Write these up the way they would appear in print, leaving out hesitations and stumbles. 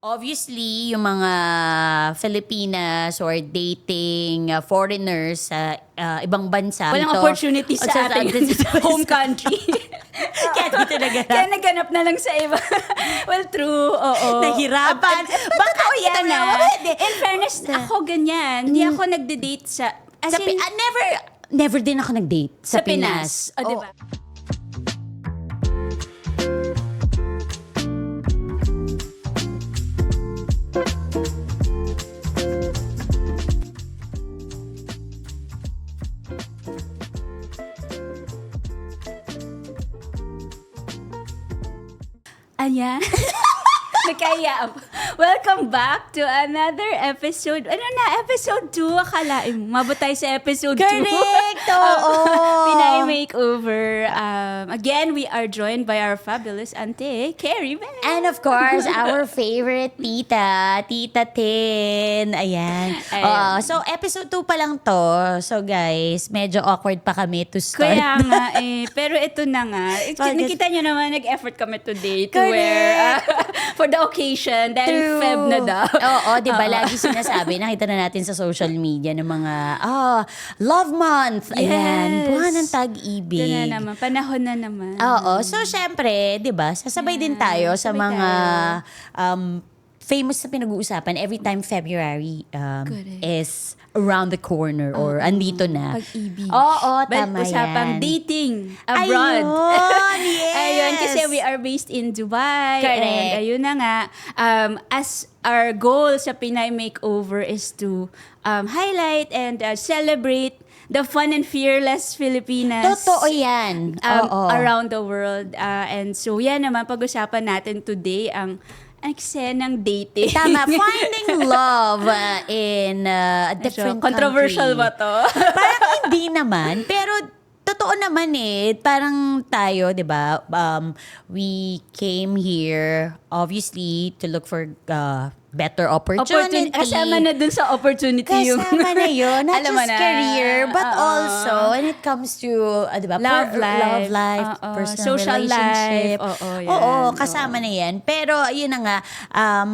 Obviously, yung mga Filipinas or dating foreigners sa ibang bansa. Walang ito- opportunity sa ating home country. Kaya dito naganap. Kaya naganap na lang sa iba. Well, true. Oo. Nahirapan. Baka Totoo yan yan, na. ah. In fairness, ako ganyan. Hindi ako nagde-date sa... As in, Never din ako nag-date sa Pinas. O, diba? Ayan. Nakaya. Welcome back to another episode. Ano na? Episode 2. Akalain mo. Mabot tayo sa episode 2. Correct! Oo. Pinay Makeover. Again, we are joined by our fabulous auntie, Carrie Beth. And of course, our favorite tita, Tita Tin. Ayan. Ayan. So, episode 2 pa lang to. So, guys, medyo awkward pa kami to start. Kaya nga eh. Pero ito na nga. Nakita nyo naman, nag-effort kami today to Correct. wear for the occasion. Dahil True. Feb na daw. Oo, di ba? Lagi sinasabi, nakita na natin sa social media ng mga, love month. Ayan, Yes. buwan ng Ito tag-ibig. na naman. Panahon na naman. Oo. So, syempre, di ba, sasabay din tayo sa sabay mga famous na pinag-uusapan every time February Correct. is around the corner or andito na. Pag-ibig. Oo, tama Usapang yan. dating abroad. Ayun, yes. Ayun, kasi we are based in Dubai. Correct. And ayun na nga, as our goal sa Pinay Makeover is to highlight and celebrate the fun and fearless Filipinas. Totoo yan. Oo. Around the world. And so yan naman, pag-usapan natin today ang eksenang dating. Tama, finding love in a different Controversial country. ba to? Parang hindi naman, pero totoo naman eh. Parang tayo, di ba, we came here obviously to look for better opportunity. Kasama na dun sa opportunity yung... Kasama na yun. Not Alam mo just na. career, but Oo. also when it comes to, di ba, Love life. Oo. personal Social relationship. life. Oo, yan. Oo, kasama na yan. Pero, yun na nga,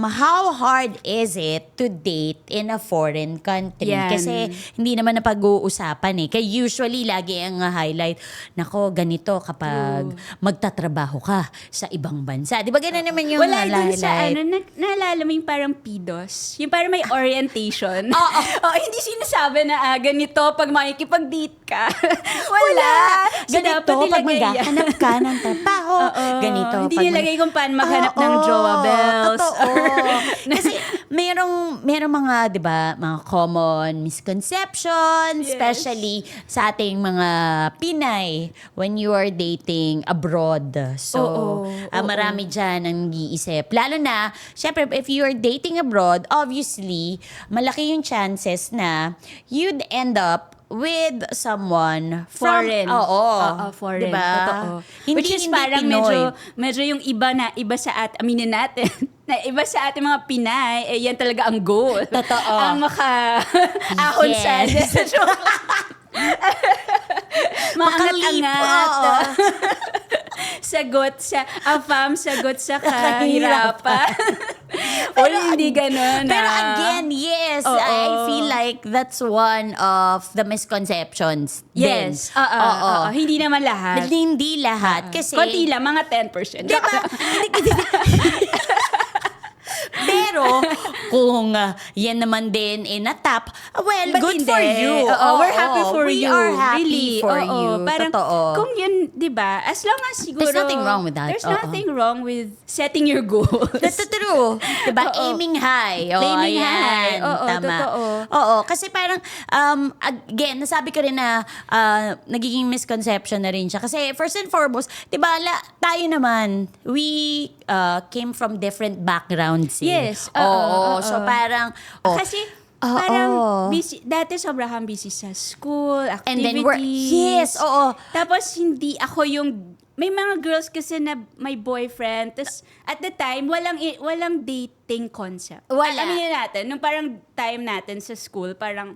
how hard is it to date in a foreign country? Yan. Kasi, hindi naman na pag-uusapan eh. Kaya usually, lagi ang highlight, nako, ganito kapag magtatrabaho ka sa ibang bansa. Di ba, ganun naman yung Wala dun highlight. sa naalala mo yung parang PDOS? Yung parang may orientation. Oo. Hindi sinasabi na ganito pag makikipag-date ka. Wala. So, Ganito, dapat pag nilagay yan. maghahanap ka ng trabaho. Ganito. Hindi pag nilagay kung paano maghanap ng Oo, jowa bells. Totoo. Kasi merong mga, di ba, mga common misconceptions, Yes. especially sa ating mga Pinay when you are dating abroad. So, Oo. marami dyan ang nag-iisip. Lalo na, syempre, if you are dating abroad, obviously, malaki yung chances na you'd end up with someone Foreign. from, foreign. Diba? Totoo. Hindi, Which is hindi parang Pinoy. medyo yung iba sa aminin natin, na iba sa ating mga Pinay, yan talaga ang goal. Totoo. Ang ahon sa Yes. maangat-angat. Oo. Sagot sa sagot sa kahirapan. Pero hindi ganun. Pero again, yes, Oo. I feel like that's one of the misconceptions. Yes. din. Oo. Hindi naman lahat. Hindi lahat. Kasi, Konti lang, mga 10%. diba? Pero, kung yan naman din natap, well, But good hindi. for you. Oo, we're happy for we you. We are happy really. for Oo, you. Parang, Totoo. kung yun, di ba, as long as siguro... There's nothing wrong with that. There's Oo. nothing wrong with setting your goals. That's true. Diba? Oo. Aiming high. Aiming ayan. high. Oo, Tama. totoo. Oo. Kasi parang, again, nasabi ko rin na nagiging misconception na rin siya. Kasi first and foremost, diba, tayo naman, we came from different backgrounds. Eh. Yes. Oo. So parang, Kasi, parang busy, dati sobrang kang busy sa school, activities. and then yes, oo. Tapos hindi ako yung may mga girls kasi na may boyfriend. Tapos at the time, walang dating concept. Wala. Aminin natin, nung parang time natin sa school, parang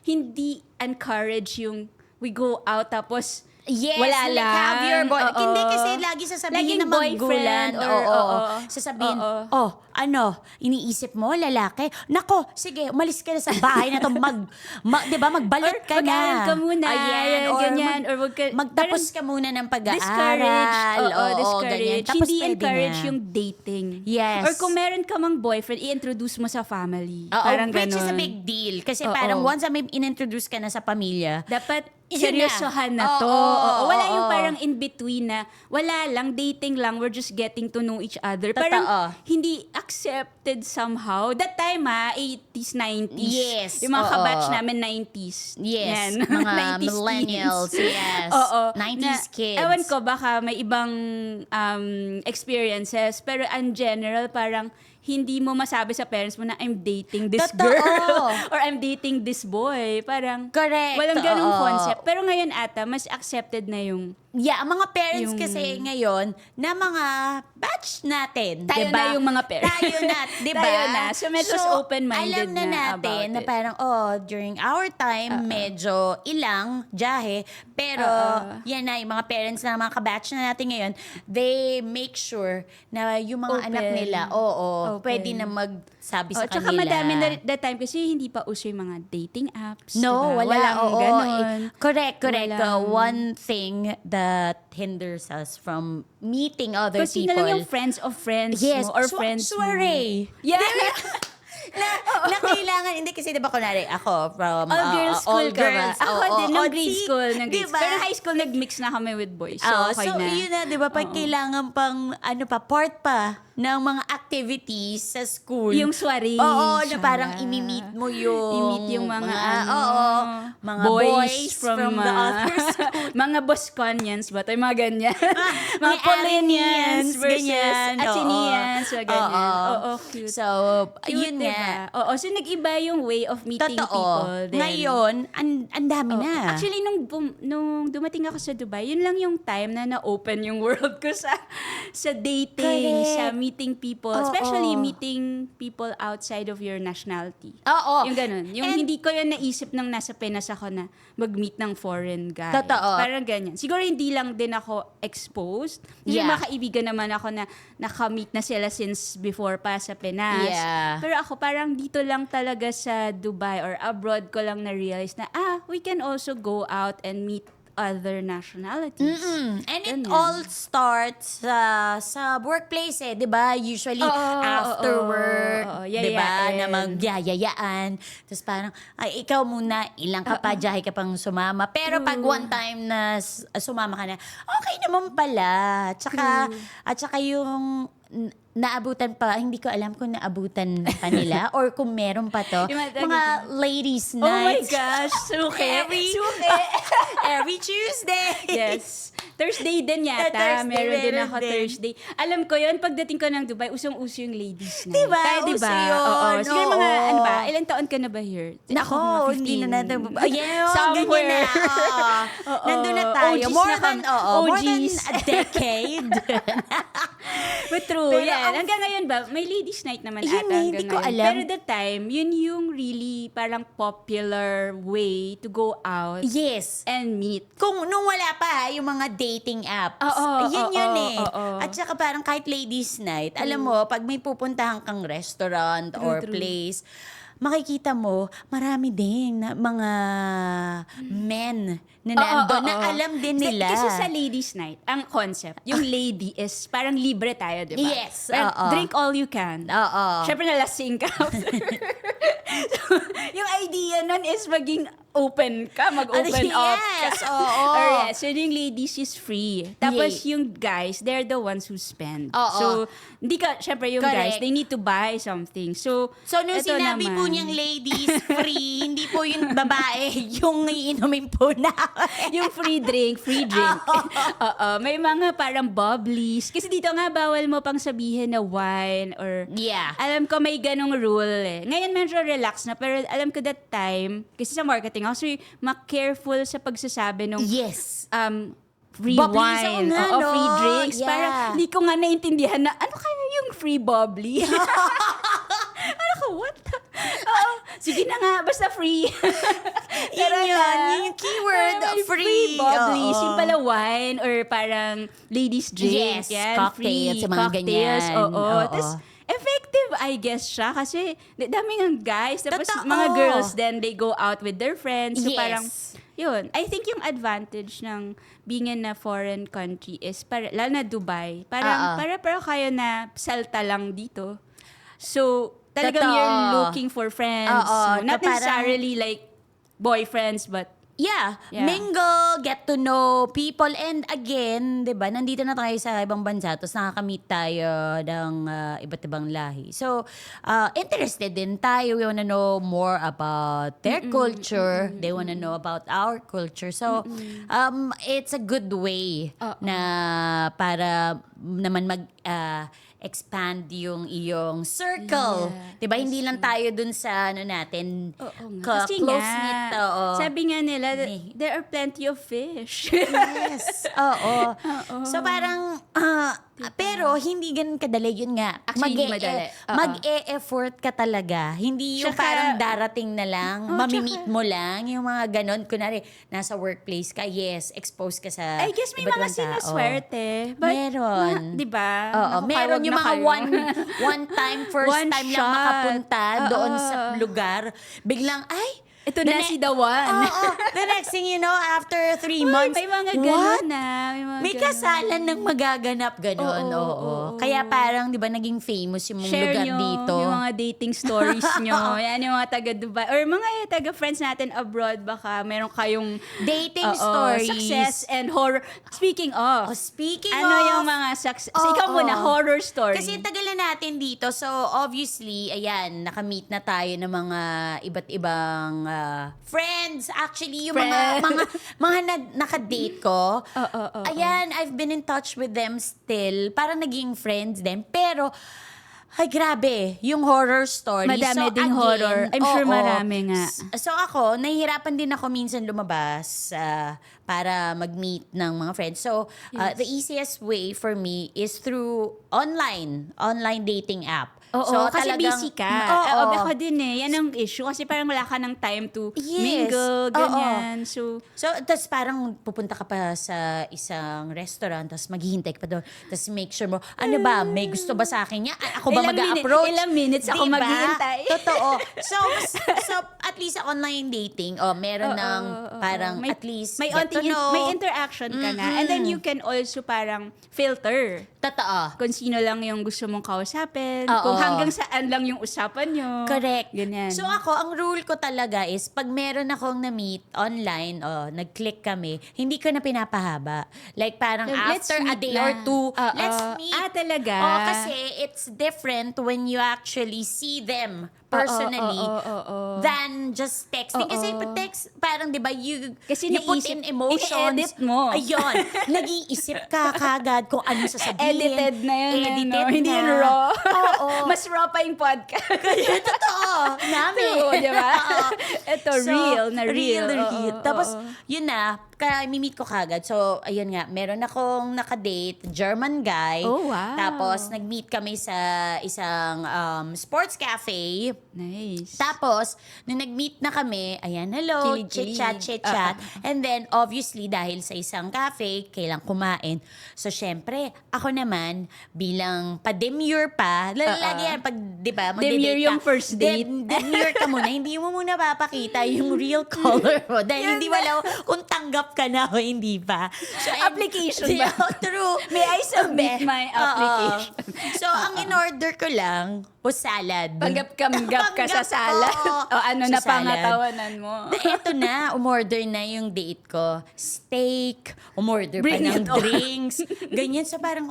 hindi encourage yung we go out tapos Yes, wala like lang. have your boy. Oo. Hindi kasi lagi sasabihin Laging ng magulang. boyfriend or- oo. Sasabihin, Oo. oh, iniisip mo, lalaki, nako, sige, umalis ka na sa bahay na to, di ba, magbalot ka na. Mag-aaral ka muna, Ayan, or ganyan, or magtapos ka muna ng pag-aaral. discourage. Oo, discourage. Ganyan. Tapos Hindi pwede encourage na. yung dating. Yes. Or kung meron ka mang boyfriend, i-introduce mo sa family. Oo, Parang which is a ganon. big deal. Kasi Oo. parang once na may in-introduce ka na sa pamilya, Dapat Yun na. seryosohan na to. Oo, Wala oo. yung parang in-between na wala lang, dating lang, we're just getting to know each other. Totoo. Parang hindi accepted somehow. That time 80s, 90s. Yes, Yung mga oo. kabatch namin 90s. yes, Yan. mga 90s millennials, teens. yes. Oo. 90s kids. Ewan ko, baka may ibang experiences. Pero in general, parang hindi mo masabi sa parents mo na I'm dating this Totoo. girl or I'm dating this boy. Parang Correct. walang ganung Oo. concept. Pero ngayon ata, mas accepted na yung Yeah, ang mga parents Yung- kasi ngayon na mga batch natin, Tayo diba? na yung mga parents. Tayo na, diba? Tayo na. So, medyo open-minded alam na na natin about na it. parang, during our time, medyo ilang, jahe, pero yan na, yung mga parents na mga kabatch na natin ngayon, they make sure na yung mga Open. anak nila, Open. pwede na magsabi sa tsaka kanila. madami na that time kasi hindi pa uso yung mga dating apps. No, diba? wala. Walang Oo, ganon. correct. Walang- One thing that hinders us from meeting other Kasi people. na lang yung friends of friends Yes, mo or friends mo. soiree. Yeah. na kailangan, hindi kasi diba kunwari, ako from All-girls school all ka ba? girls. Ako Oo, din, nung oo, grade see, school. Nung grade diba? Pero high school, nag-mix na kami with boys. So, okay so na. yun na, diba, pag kailangan pang, part pa ng mga activities sa school. Yung soiree. Oo, na siya. parang imi-meet mo yung... I-meet yung mga mga boys from the other school. mga Bosconians ba? Tayo mga ganyan. mga May Polinians Arenians, versus ganyan. Achinians. So, ganyan. Oo, cute. So, Cute, yun diba? nga. Oo, so nag-iba yung way of meeting Totoo. people. Then, Ngayon, ang dami Oo. na. Actually, nung dumating ako sa Dubai, yun lang yung time na na-open yung world ko sa dating, Correct. sa meeting people. Oo. Especially meeting people outside of your nationality. Oo. Yung ganun. Yung And- hindi ko yun naisip nung nasa Pinas ako na mag-meet ng foreign guy. Totoo. Parang ganyan. Siguro hindi lang din ako exposed. Kasi Yeah. mga kaibigan naman ako na nakamit na sila since before pa sa Pinas. Yeah. Pero ako parang dito lang talaga sa Dubai or abroad ko lang na-realize na, we can also go out and meet other nationalities. And it Ganyan. all starts sa workplace 'di ba? Usually after work, oo. 'di ba? Yayayain. Na magyayayaan. Tapos parang ay ikaw muna, ilang ka pa jahe ka pang sumama. Pero pag one time na sumama ka na, okay naman pala. Tsaka yung naabutan pa, hindi ko alam kung naabutan pa nila or kung meron pa to. Yung Mga ladies Oh my nights. gosh, suki. Suki. Every Tuesday. Yes. Thursday din yata. Thursday, meron din meron ako din. Thursday. Alam ko yun, pagdating ko ng Dubai, usong-uso yung ladies night. Diba? Kaya, Uso yun. Oo. Siguro mga, Oo. ano ba, ilang taon ka na ba here? Nako, Ako, mga hindi na 15. natin. Yeah, Somewhere. ganyan na. Oo. Nandun na tayo. OGs More na than, kami. more than OGs. a decade. But true, Pero yan. ang- Hanggang ngayon ba, may ladies night naman Yun ata eh, hanggang hindi ko ngayon. alam. Pero the time, yun yung really parang popular way to go out Yes. and meet. Kung nung wala pa yung mga dating apps. Oo, Yun oo, yun eh. oo. At saka parang kahit ladies night, alam mo, pag may pupuntahan kang restaurant or true. place, makikita mo, marami din na mga men na nandun na alam din nila. Kasi sa ladies night, ang concept, yung lady is parang libre tayo, di ba? Yes, Parang oo. drink all you can. Oo. Siyempre nalasing ka after. So, yung idea nun is maging open ka, mag-open up ka. Yes, oo. Or yes, so yung ladies is free. Tapos Yay. yung guys, they're the ones who spend. Oo. So, hindi ka, syempre yung Correct. guys, they need to buy something. So Nung eto sinabi naman. po niyang ladies free, hindi po yung babae, yung iinumin po na. Yung free drink. Oo. May mga parang bubblies. Kasi dito nga, bawal mo pang sabihin na wine or... Yeah. Alam ko may ganong rule eh. Ngayon medyo relax na, pero alam ko that time, kasi sa marketing ako, so ma-careful sa pagsasabi nung Yes. free Bubblies, oo wine, nga, oo, no? free drinks. Yeah. Parang hindi ko nga naintindihan na, ano kaya yung free bubbly? Ano ko, what? Oo, sige na nga, basta free. Yun yung keyword, May free. bubblies, Oo. yung pala wine or parang ladies drink. Yes, yan, cocktails, free yung mga cocktails, ganyan. Oo. Oo. Tapos, effective I guess siya kasi daming ang guys. Tapos Totoo. mga girls, then they go out with their friends. So Yes. parang, yun. I think yung advantage ng being in a foreign country is, lalo na Dubai, parang kayo na salta lang dito. So, talagang Totoo. you're looking for friends. Oo, Not na parang- necessarily like boyfriends, but Yeah, Yeah. mingle, get to know people. And again, di ba, nandito na tayo sa ibang bansa, tapos nakakamit tayo ng iba't ibang lahi. So, interested din tayo. We wanna know more about their culture. They wanna know about our culture. So, it's a good way na para naman expand yung iyong circle. Yeah, Diba? Hindi lang tayo dun sa natin, oo nga. Kasi close-knit. Oo. sabi nga nila, there are plenty of fish. Yes. Oo. So parang, pero hindi ganun kadali. Yun nga. Actually, hindi madali. Oo. Mag-e-effort ka talaga. Hindi yung Tsaka- parang darating na lang, mamimit mo lang, yung mga ganun. Kunwari, nasa workplace ka, yes, expose ka sa I guess may iba't mga ibang tao. sinaswerte. But, Meron. di ba? Oo, Naku, meron kawag yung na mga kayo. one time, first One time lang shot. makapunta doon Oo. sa lugar. Biglang, ay, Ito na si the one. Oo. The next thing you know, after 3 months, May mga what? ganun na. May kasalan ng magaganap ganun. Oo. Kaya parang, di ba, naging famous yung Share lugar nyo dito. yung mga dating stories nyo. Yan yung mga taga-Dubai. Or mga taga-friends natin abroad, baka meron kayong Dating stories. success and horror. Speaking of, Speaking ano of, yung mga success? Ikaw muna, horror story. Kasi tagal na natin dito. So, obviously, ayan, nakamit na tayo ng mga iba't ibang friends. Actually, yung mga nakadate ko. Ayan, I've been in touch with them still. Parang naging friends din. Pero, ay, grabe. Yung horror story. Madami So, ding again, horror. I'm sure oo. marami nga. So ako, nahihirapan din ako minsan lumabas para mag-meet ng mga friends. So, the easiest way for me is through online dating app. Oo, so, kasi talagang- busy ka. Oo. Ako din eh. Yan ang issue. Kasi parang wala ka ng time to Yes. mingle, ganyan. So, tapos parang pupunta ka pa sa isang restaurant, tapos maghihintay ka pa doon. Tapos make sure mo, ano ba, may gusto ba sa akin niya? Ako ba mag-a-approach? Ilang minutes ako Diba? maghihintay. Totoo. So at least sa online dating, meron ng parang may, at least may, get to know. may interaction ka na. And then you can also parang filter Totoo. kung sino lang yung gusto mong kausapin, Oo. kung hanggang saan lang yung usapan nyo. Correct. Ganyan. So ako, ang rule ko talaga is pag meron akong na-meet online, nag-click kami, hindi ko na pinapahaba. Like parang Let's after a meet day na. or two, Oo. let's meet. Talaga? Kasi it's different when you actually see them personally than just texting. Kasi pag text, parang di ba, you put in emotions. i-edit mo. Ayun. Nag-iisip ka kagad kung ano sasabihin. Edited na yun. Edited ano? Hindi na. yun raw. Oo. Mas raw pa yung podcast. Kaya totoo. Namin. True, di ba? Oo. Ito, real na real. Oo, Tapos, oo. yun na, kaya mimit ko kagad. So, ayun nga, meron akong nakadate, German guy. Oh, wow. Tapos, nag-meet kami sa isang sports cafe. Nice. Tapos, nung nag-meet na kami, ayan, hello, Kilig-kilig. chit-chat. And then, obviously, dahil sa isang cafe, kailang kumain. So, syempre, ako naman, bilang pa-demure pa, lagi yan, pag, di ba, magde-date Demure ka. yung first date. Demure ka muna. Hindi mo muna papakita yung real color mo. Dahil hindi wala kung tanggap ka na o hindi pa. So, Application ba? True. May I submit my application? So, ang in-order ko lang, salad. Panggap-kamgap ka sa salad. O ano Sa na salad. pangatawanan mo? Eto na, umorder na yung date ko. Steak, umorder Bring pa ng it on. drinks. Ganyan. So parang,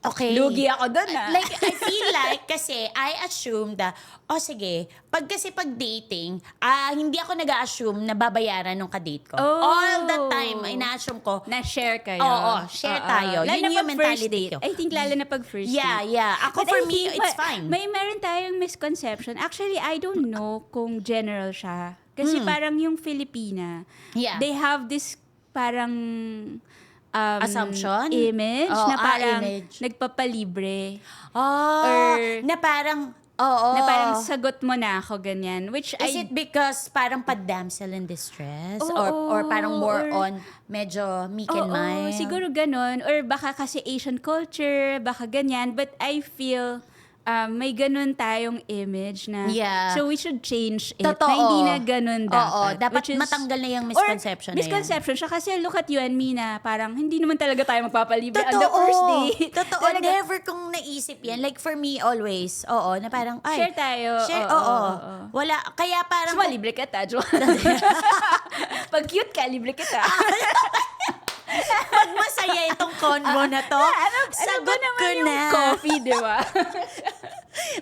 okay. Lugi ako doon Like, I feel like, kasi I assume that, sige, pag dating, hindi ako nag-assume na babayaran nung kadate ko. Oh. All the time, ina-assume ko, Na-share kayo. Oo, share tayo. Lalo Yun na yung pag first mentality date. ko. I think lalo na pag first date. yeah. Ako, But for I me, think it's fine. Meron tayong misconception. Actually, I don't know kung general siya. Kasi parang yung Filipina, Yeah. they have this parang Assumption? image Oo, na parang image. nagpapalibre. Oh, na parang, Na parang sagot mo na ako, ganyan. Which Is it because parang pa-damsel in distress? Or parang more on medyo meek and mild? siguro ganon. Or baka kasi Asian culture, baka ganyan. But I feel may ganun tayong image na Yeah. so we should change it. Totoo. Na hindi na ganun dapat. Oo, dapat Which is- matanggal na yung or misconception na yan. misconception siya kasi look at you and me na parang hindi naman talaga tayo magpapalibre on Totoo. the first date. Totoo. Talaga, Never kong naisip yan. Like for me, always. Oo, na parang, ay. share tayo. Share, Oo, oo. oo. Wala. Kaya parang, Mas malibre kita, Jo. Pag cute ka, libre kita. pag masaya itong convo na to, ano ba sagot naman ko yung na. coffee, di ba?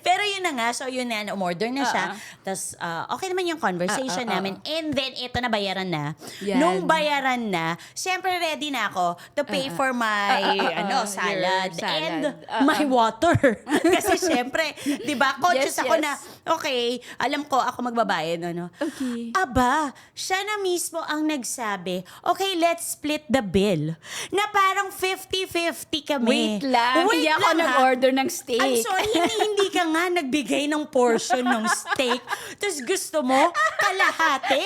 Pero yun na nga, so yun na, umorder na siya. Tapos, okay naman yung conversation namin. And then, ito na, bayaran na. Yan. Nung bayaran na, syempre ready na ako to pay for my salad. your salad. And my water. Kasi syempre, di ba, conscious Yes, ako yes. na, okay, alam ko ako magbabayad. Ano. Okay. Aba, siya na mismo ang nagsabi, okay, let's split the bill. Na parang 50-50 kami. Wait lang. Wait Hindi ako lang, ha? nag-order ng steak. I'm sorry, hindi ka nga nagbigay ng portion ng steak. Tapos gusto mo, kalahati?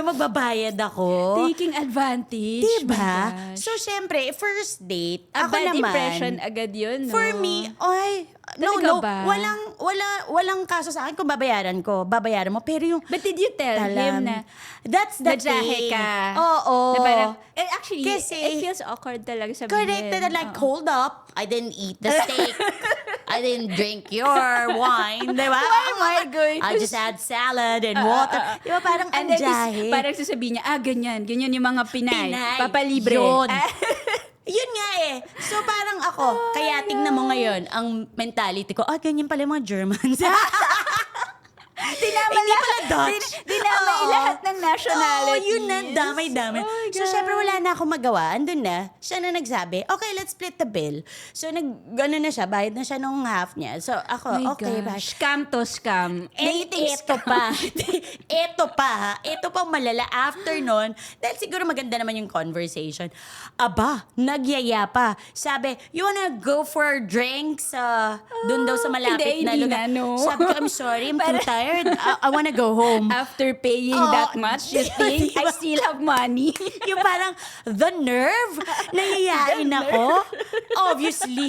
Magbabayad ako. Taking advantage. Diba? My gosh. So, syempre, first date, A ako bad naman, impression agad yun, no? for me, Talaga ba? walang kaso sa akin kung babayaran mo. Pero yung, But did you tell him na that's the nadyahe thing. ka? Oo. Na parang, actually, Kasi- it feels awkward talaga sabihin. Correct. That like, hold up. I didn't eat the steak. I didn't drink your wine. Diba? Why am I going I to- just had salad and water. Diba parang And then, anjahe? parang sasabihin niya, ganyan yung mga Pinay. Pinay. Papalibre. Yun. Yun nga eh. So parang ako, kaya tingnan mo ngayon, ang mentality ko, ganyan pala yung mga Germans. Tinama Hindi pala Dutch. Dinamay Oo. lahat ng nationalities. Yun na, damay-damay. Oh my So, God. syempre, wala na akong magawa. Andun na, siya na nagsabi, okay, let's split the bill. So, gano'n na siya, bayad na siya nung half niya. So, ako, My okay, gosh. bye. Scam to scam. And ito pa. Ito pa, ha? Ito pa malala. After nun, dahil siguro maganda naman yung conversation. Aba, nagyaya pa. Sabi, you wanna go for drinks? Dun daw sa malapit na hindi lugar. na, no? Sabi ko, I'm sorry, I'm too tired. I wanna go home. After paying Oh, that much, you think I diba? still have money? Yung parang, the nerve? Nahiyain ako? Obviously.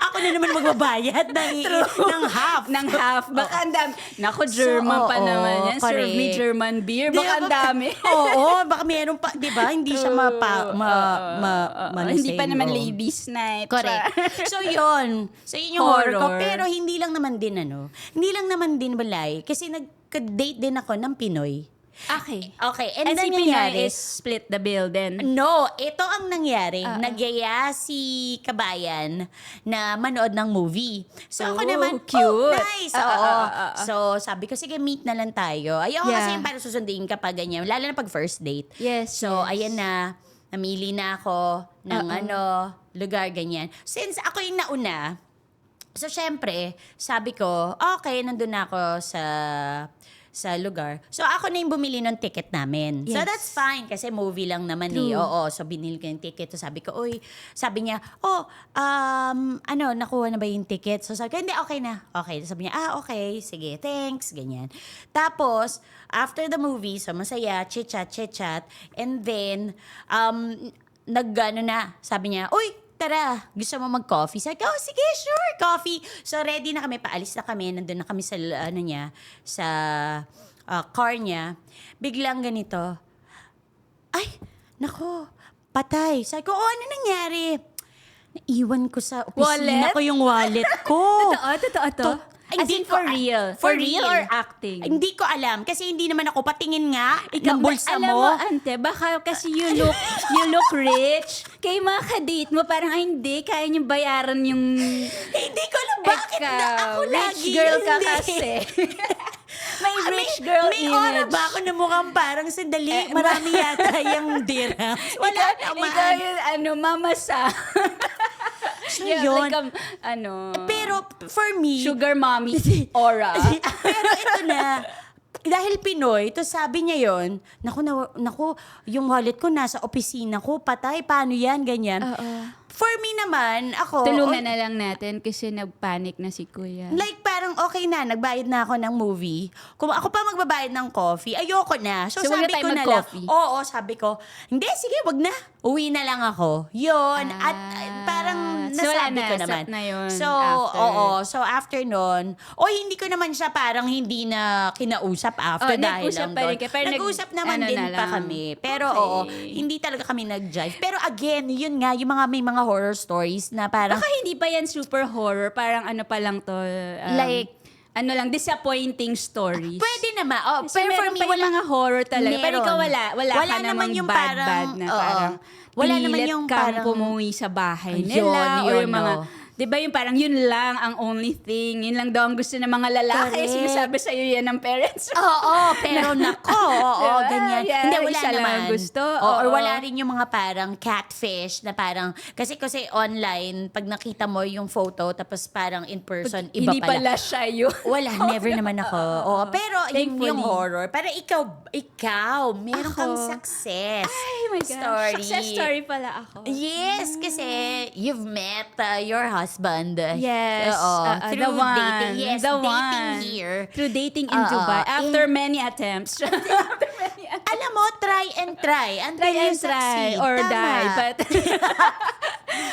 Ako na naman magbabayad ng half. ng half. Baka ang dami. Naku, German So, pa oo, naman yan. Serve correct. me German beer. Di Baka ba? ang dami. Oo, baka meron pa, di ba? Hindi siya Hindi pa naman oo. ladies night. Correct. So, yun. So, yun yung horror ko. Horror. Pero hindi lang naman din, hindi lang naman din balay. Kasi nagka-date din ako ng Pinoy. Okay. Okay, and And then si nangyari, Pinay is split the bill then. no, ito ang nangyari. Nagyaya si Kabayan na manood ng movie. So ako Oh, naman, cute. nice. Oo. So sabi ko, sige, meet na lang tayo. Ayoko Yeah. kasi yung parang susundin ka pa ganyan. Lalo na pag first date. Yes, So, yes. ayan na. Namili na ako ng lugar ganyan. Since ako yung nauna, so syempre, sabi ko, okay, nandun na ako sa lugar. So, ako na yung bumili ng ticket namin. So, Yes. that's fine kasi movie lang naman True. Oo, so binili ko yung ticket. So, sabi ko, sabi niya, nakuha na ba yung ticket? So, sabi ko, hindi, okay na. Okay. Sabi niya, okay, sige, thanks, ganyan. Tapos, after the movie, so masaya, chit-chat. And then, sabi niya, tara, gusto mo mag-coffee? Sabi ko, sige, sure, coffee. So, ready na kami, paalis na kami, nandun na kami sa, sa car niya. Biglang ganito, ay, nako, patay. Sabi ko, ano nangyari? Naiwan ko sa opisina Wallet? ko yung wallet ko. Totoo to. As in for real? For real or acting? Hindi ko alam. Kasi hindi naman ako patingin nga ng bulsa alam mo. mo, ante, baka kasi you look rich. Kaya mga kadate mo, parang, hindi, kaya niyo bayaran yung... Hindi ko alam bakit na ako rich lagi. girl ka Hindi. kasi. May rich girl may image. aura ba ako na mukhang parang sandali? Marami yata yung dirhams. Wala naman. Ikaw yung, mamasa. So, Yeah, yun. like, Pero for me, sugar mommy aura. pero ito na, dahil Pinoy, to sabi niya yon, naku, yung wallet ko nasa opisina ko, patay, paano yan, ganyan. For me naman, ako, Tulungan na lang natin kasi nagpanic na si Kuya. like parang okay na, nagbayad na ako ng movie. Kung ako pa magbabayad ng coffee, ayoko na. So So, wag na sabi tayo ko na lang, mag-coffee? sabi ko, hindi, sige, wag na. Uwi na lang ako. Yun. At parang So, wala nasabi na, ko stop naman. na yun So, after. oo. So, after nun, hindi ko naman siya parang hindi na kinausap after dahil nag-usap lang pa rin doon. kayo, pero Nag-usap naman ano din na pa lang. kami. Pero Okay. hindi talaga kami nag-jive. Pero again, yun nga, yung may mga horror stories na parang, Baka hindi pa yan super horror, parang ano pa lang to. Like, ano lang, disappointing stories. pwede naman. Kasi Pero for meron me, pa yung mga horror talaga. Pero Meron. ikaw wala ka naman namang yung bad parang, na oo. parang Wala naman pinilit yung kang parang- pumuwi sa bahay Yun, nila. Or yun, yung mga, no. di ba yung parang yun lang ang only thing. Yun lang daw ang gusto ng mga lalaki. Correct. Sinasabi sa'yo yan ng parents. Oo, pero nako, Diba? ganyan. Yeah, Hindi, wala isa lang naman. ang gusto. Or Oo. wala rin yung mga parang catfish na parang, kasi online, pag nakita mo yung photo, tapos parang in person, iba Hindi pala. pala siya yun. Wala, never naman ako. Oo, pero yung Thankfully. horror, para ikaw, meron kang Ako? success Ay my gosh. story. Success story pala ako. Yes, kasi you've met your husband. Yes. Oo, through the one. dating. Yes, the dating one. here. Through dating in Oo. Dubai. After many attempts. Alam mo, try and try. Until Try you and try succeed. or Tama. die. But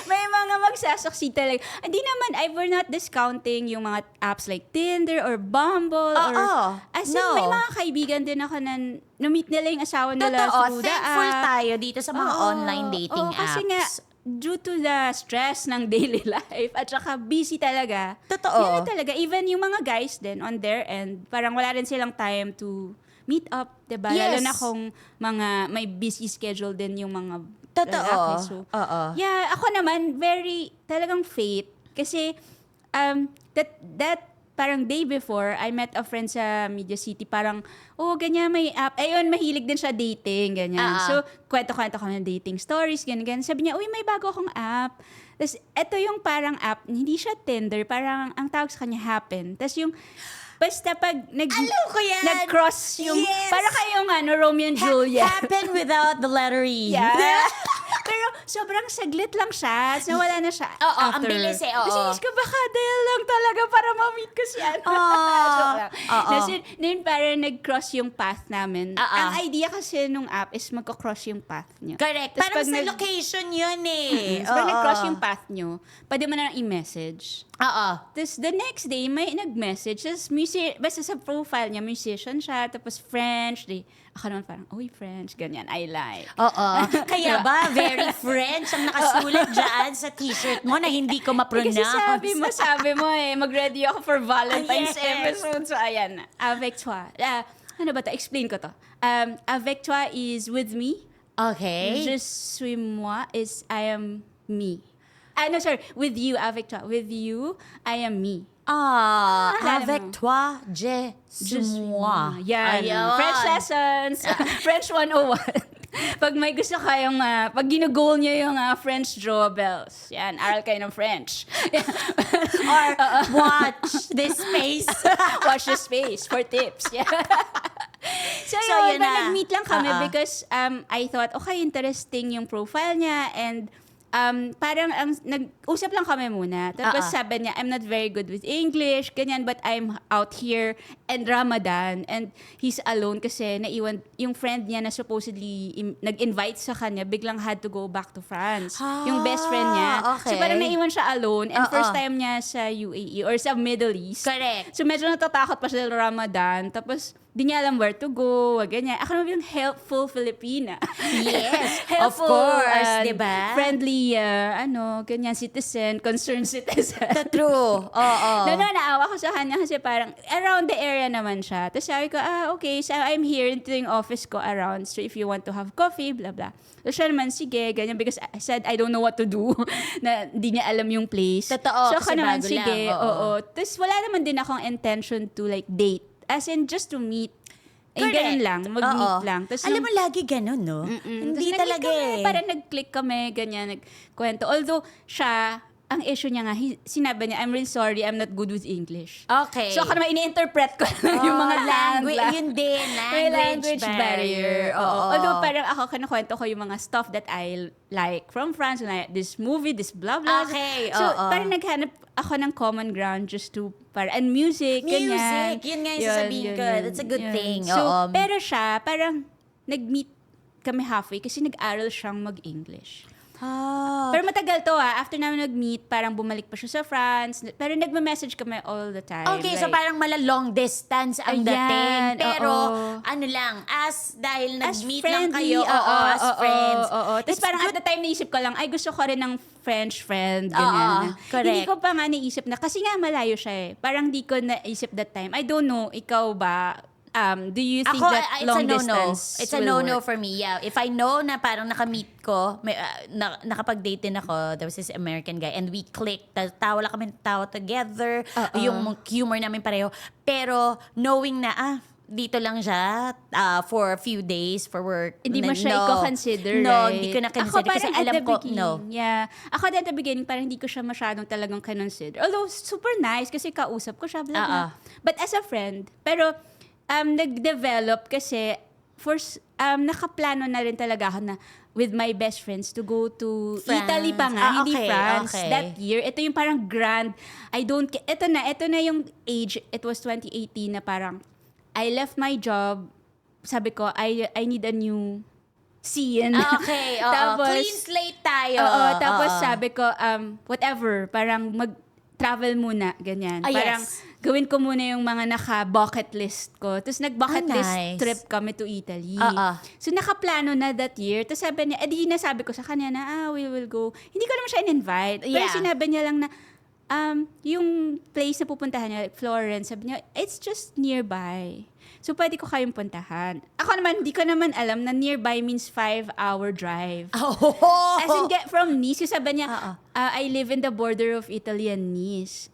may mga magsasucceed talaga. Hindi naman, we're not discounting yung mga apps like Tinder or Bumble. Oo. As in, No. may mga kaibigan din ako na na-meet nila yung asawa nila Totoo, through the thankful app. tayo dito sa mga Oo. online dating Oo, kasi nga, apps. due to the stress ng daily life at saka busy talaga. Totoo. Yun na talaga. Even yung mga guys din on their end, parang wala rin silang time to meet up, diba? Yes. Lalo na kung may busy schedule din yung mga Totoo. lalaki. So, Oo. yeah, ako naman, very, talagang fate. Kasi, that parang day before, I met a friend sa Media City, parang, ganyan, may app. Ayun, mahilig din siya dating, ganyan. So, kwento-kwento kami ng dating stories, ganyan. Sabi niya, may bago akong app. Tapos, eto yung parang app, hindi siya Tinder, parang ang tawag sa kanya Happen. Tapos yung, basta pag Alam ko yan! nag-cross yung, Yes! para kayong Romeo and Juliet. Happen without the letter E. Yeah. Pero sobrang saglit lang siya. So, wala na siya Oo, ang after. bilis eh, oo. Kasi is ko baka dahil lang talaga para ma-meet ko siya. Oo. Oo. Kasi din parang nag-cross yung path namin. Oo. Ang idea kasi nung app is magko-cross yung path niyo. Correct. Tas Parang pag sa location yun eh. So, pag Oo. nag-cross yung path nyo, pwede mo na i-message. Oo. Tapos the next day, may nag-message. Tapos basta sa profile niya, musician siya. Tapos French. Ako naman parang, French. Ganyan, I like. Oo. Kaya ba, very French ang nakasulat dyan sa t-shirt mo na hindi ko ma-pronounce. Kasi sabi mo mag-ready ako for Valentine's Yes. episode. So, ayan. Avec toi. Ano ba to? Explain ko to. Avec toi is with me. Okay. Je suis moi is I am me. No, sorry. With you, avec toi. With you, I am me. Alam Avec mo. toi, je suis moi. Yan. Ayun. French lessons. French 101. Pag may gusto kayong, pag ginugol nyo yung French drawbells, yan, aral kayo ng French. Or watch this space. Watch the space for tips. Yeah. So, yun yun, na. nag-meet lang kami Oo. because I thought, okay, interesting yung profile niya and parang nag-usap lang kami muna. Tapos sabi niya, I'm not very good with English, ganyan, but I'm out here and Ramadan and he's alone kasi naiwan yung friend niya na supposedly nag-invite sa kanya, biglang had to go back to France. Yung best friend niya. Okay. So parang naiwan siya alone and Oo. first time niya sa UAE or sa Middle East. Correct. So medyo natatakot pa siya sa Ramadan. Tapos di niya alam where to go, ganyan. Ako naman yung helpful Filipina. Yes, of Helpful, course, di ba? Friendly, ganyan, citizen, concerned citizen. True. Oo. Naawa ko sa kanya kasi parang around the area naman siya. Tapos sabi ko, okay, so I'm here into yung office ko around. So if you want to have coffee, blah, blah. So siya naman, sige, ganyan. Because I said, I don't know what to do. Na hindi niya alam yung place. Totoo, So ako kasi naman, bago sige, lang, oo. oo. Tapos wala naman din akong intention to like date. As in, just to meet. Correct. Ganun lang, mag-meet Oo. lang. Tapos Alam mo, lagi ganun, no? Hindi Tapos talaga nag-click eh. kami, parang nag-click kami, ganyan, nagkwento. Although, siya, ang issue niya nga, sinabi niya, I'm really sorry, I'm not good with English. Okay. So, ako naman, ini-interpret ko yung mga language. Yun din, May language barrier. Oo. Although, parang ako, kinukwento ko yung mga stuff that I like from France, like this movie, this blah, blah. Okay, So, oo. parang naghanap ako ng common ground just to, and music, ganyan. Music, yun nga yung sasabihin ko. That's a good thing. So, Oo. pero siya, parang nag-meet kami halfway kasi nag-aral siyang mag-English. Pero matagal to after namin nag-meet, parang bumalik pa siya sa France. Pero nagme-message kami all the time. Okay, so like, parang long distance ang Ayan, dating. Pero oo. ano lang, dahil as nag-meet lang friendly, kayo, as friends. Tapos It's parang good. at the time naisip ko lang, ay gusto ko rin ng French friend. Oo, Ganyan. correct. Hindi ko pa nga naisip na, kasi nga malayo siya eh. Parang di ko naisip that time. I don't know, ikaw ba? Do you think that It's long a no-no. distance It's a will no-no work? for me, yeah. If I know na parang nakamit ko, nakapag-date din ako, there was this American guy, and we clicked, tawa lang kami together, yung humor namin pareho. Pero knowing na, dito lang siya for a few days for work. Hindi mo siya No. i-consider, No, right? hindi ko na Ako consider kasi parang at alam the ko, no. Yeah. Ako at the beginning, parang hindi ko siya masyadong talagang consider. Although, super nice kasi kausap ko siya, blah, blah. But as a friend, pero nag-develop kasi, nakaplano na rin talaga ako na with my best friends to go to France. Italy pa nga, hindi Okay, France. okay. That year, ito yung parang grand, ito na yung age, it was 2018 na parang, I left my job, sabi ko, I need a new scene. Okay, oo. Tapos, Clean slate tayo. Oo, tapos Oo. sabi ko, whatever, parang mag-travel muna, ganyan. Ah, Parang yes. gawin ko muna yung mga naka-bucket list ko. Tapos nag-bucket list nice. trip kami to Italy. Oo. So nakaplano na that year. Tapos sabi niya, edi nasabi ko sa kanya na, we will go. Hindi ko naman siya in-invite. Pero Yeah. sinabi niya lang na, yung place na pupuntahan niya, like Florence, sabi niya, it's just nearby. So, pwede ko kayong puntahan. Ako naman, hindi ko naman alam na nearby means 5-hour drive. Oh. As in, get from Nice, yung sabi niya, Oo. I live in the border of Italy and Nice.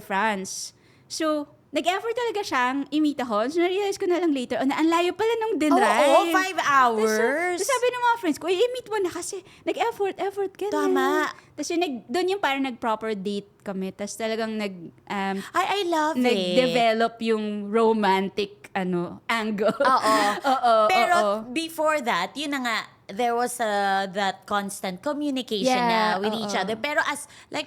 France. So, nag-effort talaga siyang i-meet ako. So, na-realize ko na lang later, na ang layo pala nung dinrive. Oo, 5 hours. Tapos sabi ng mga friends ko, i-meet mo na kasi nag-effort, ganyan. Tama. Tapos doon yung parang nag-proper date kami. Tapos talagang I love it. nag-develop yung romantic angle. Oo. Oo. Pero oo. before that, yun na nga, there was that constant communication Yeah, na with each oo. other. Pero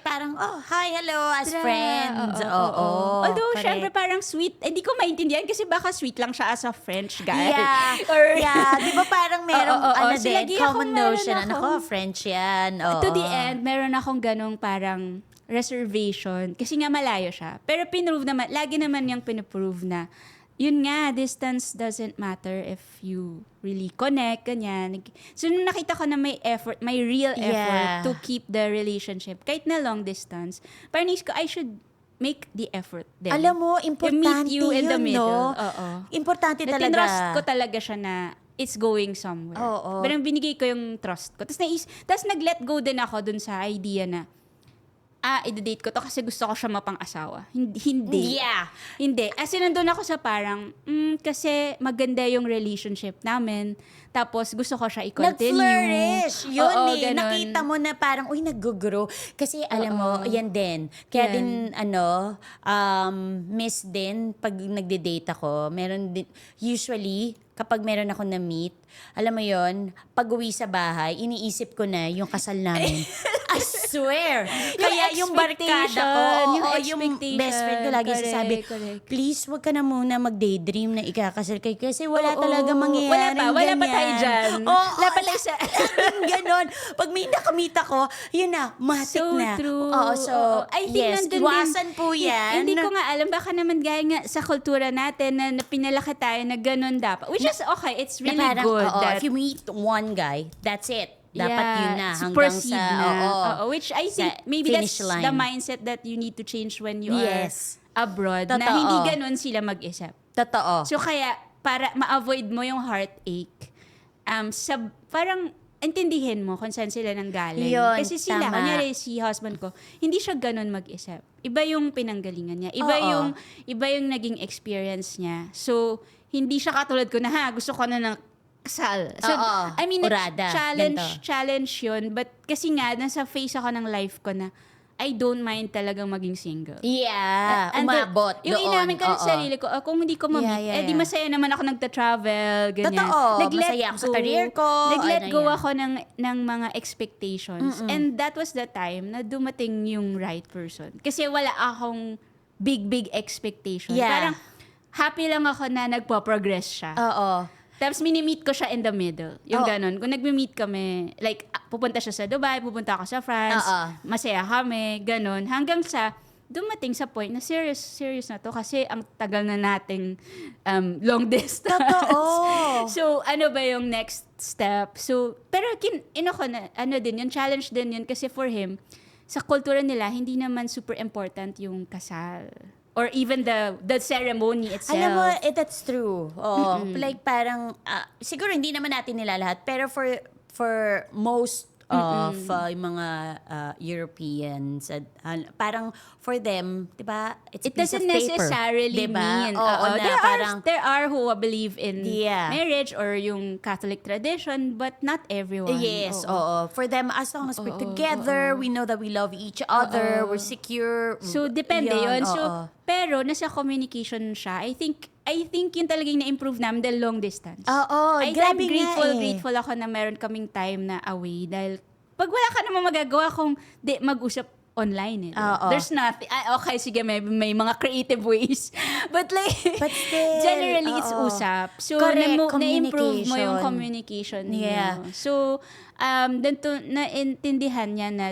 parang, hi, hello, as friends. Oo. Although, correct. syempre parang sweet. Hindi ko maintindihan kasi baka sweet lang siya as a French guy. Yeah. Or, Di ba parang merong So, lagi common akong meron notion. French yan. Oo. To the end, meron akong ganong parang reservation. Kasi nga malayo siya. Pero pinrove naman, lagi naman yung pinaprove na, yun nga, distance doesn't matter if you really connect, ganyan. So, nung nakita ko na may effort, may real effort Yeah. to keep the relationship, kahit na long distance, parang naisip ko, I should make the effort din. Alam mo, importante meet you in the yun, middle. no? Oo. Importante Na talaga. tinrust ko talaga siya na it's going somewhere. Oo. Parang binigay ko yung trust ko. Tapos nag-let go din ako dun sa idea na, i-date ko to kasi gusto ko siya mapang-asawa. Hindi. Yeah. Hindi. As in, nandun ako sa parang, kasi maganda yung relationship namin. Tapos, gusto ko siya i-continue. Nag-flourish. Yun Oo, ganun. ganun. Nakita mo na parang, nag-grow. Kasi alam mo, yan din. Kaya Yan. din, miss din pag nagde-date ako. Meron din, usually, kapag meron ako na-meet, alam mo yon, pag-uwi sa bahay, iniisip ko na yung kasal namin. I swear. Kaya yung barkada ko, yung best friend ko lagi sasabi, please, wag ka na muna mag-daydream na ikakasal kayo kasi wala talaga mangyayari. Wala pa tayo dyan. Wala pa tayo sa... Ganon. Pag may nakamit ako, yun na, matik So na. true. Oo, so, I think yes, nandun iwasan po yan. Hindi ko nga alam, baka naman gaya nga sa kultura natin na pinalaki tayo na ganun dapat. Which is okay, it's really na parang, good. oo, that, if you meet one guy, that's it. Dapat yun na. to Hanggang proceed sa, na. oo. Which I sa think maybe finish that's line. the mindset that you need to change when you Yes. are abroad. Na Totoo. hindi ganun sila mag-isip. Totoo. So kaya, para ma-avoid mo yung heartache, parang intindihin mo kung saan sila nanggaling. Yun, Kasi sila, tama. kunyari si husband ko, hindi siya ganun mag-isip. Iba yung pinanggalingan niya. Iba Oo. yung naging experience niya. So, hindi siya katulad ko na, gusto ko na ng kasal. So, Oo. I mean, Urada. Ganito. challenge yun. But kasi nga, nasa phase ako ng life ko na, I don't mind talagang maging single. Yeah, umabot Yung doon. inamin ko ng Oo. sarili ko, kung hindi ko ma-meet, Yeah. di masaya naman ako nagta-travel, ganyan. Totoo. Nag-let Masaya ako sa go. career ko. Nag-let Ano go yan. ako ng mga expectations. And that was the time na dumating yung right person. Kasi wala akong big expectation. Yeah. Parang happy lang ako na nagpo-progress siya. Oo. Tapos mini-meet ko siya in the middle. Yung Oh. ganon. Kung nagme-meet kami, like, pupunta siya sa Dubai, pupunta ako sa France, masaya kami, ganun. Hanggang sa dumating sa point na serious na to kasi ang tagal na nating long distance. Totoo. So, ano ba yung next step? So, pero din yun, challenge din yun kasi for him, sa kultura nila, hindi naman super important yung kasal. Or even the ceremony itself. Alam mo, that's true. Oo. Like parang, siguro hindi naman natin nila lahat, pero for most of yung mga Europeans, parang for them, di ba, it's a It piece of doesn't paper. necessarily diba? mean. Oo, na parang, There are who believe in Yeah. marriage or yung Catholic tradition, but not everyone. yes, Oo. oo. For them, as long as we're together, we know that we love each other, we're secure. So, depende yun. So, oo. pero nasa communication siya. I think yun talagang na-improve namin dahil long distance. Oo, I'm grabe nga eh. grateful ako na meron kaming time na away dahil pag wala ka namang magagawa kung mag-usap online eh. Oo. There's nothing. Okay, sige, may mga creative ways. But But still, generally, it's oo. usap. So, Correct, na-improve mo yung communication. communication Yeah. niyo. So, then naintindihan niya na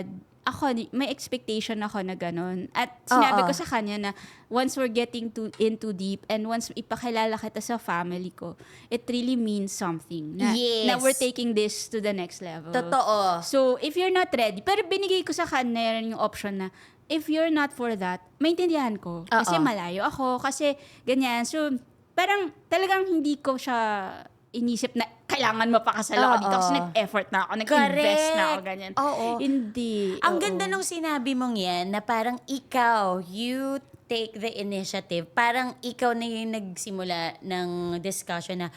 may expectation ako na ganun. At sinabi ko sa kanya na once we're getting in too deep and once ipakilala kita sa family ko, it really means something. Na Yes. we're taking this to the next level. Totoo. So, if you're not ready, pero binigay ko sa kanya yung option na if you're not for that, maintindihan ko. Kasi malayo ako, kasi ganyan. So, parang talagang hindi ko siya inisip na kailangan mapakasal ako dito kasi nag-effort na ako, nag-invest na ako, ganyan. Oo. Hindi. Ang Oo. ganda nung sinabi mong yan, na parang ikaw, you take the initiative. Parang ikaw na yung nagsimula ng discussion na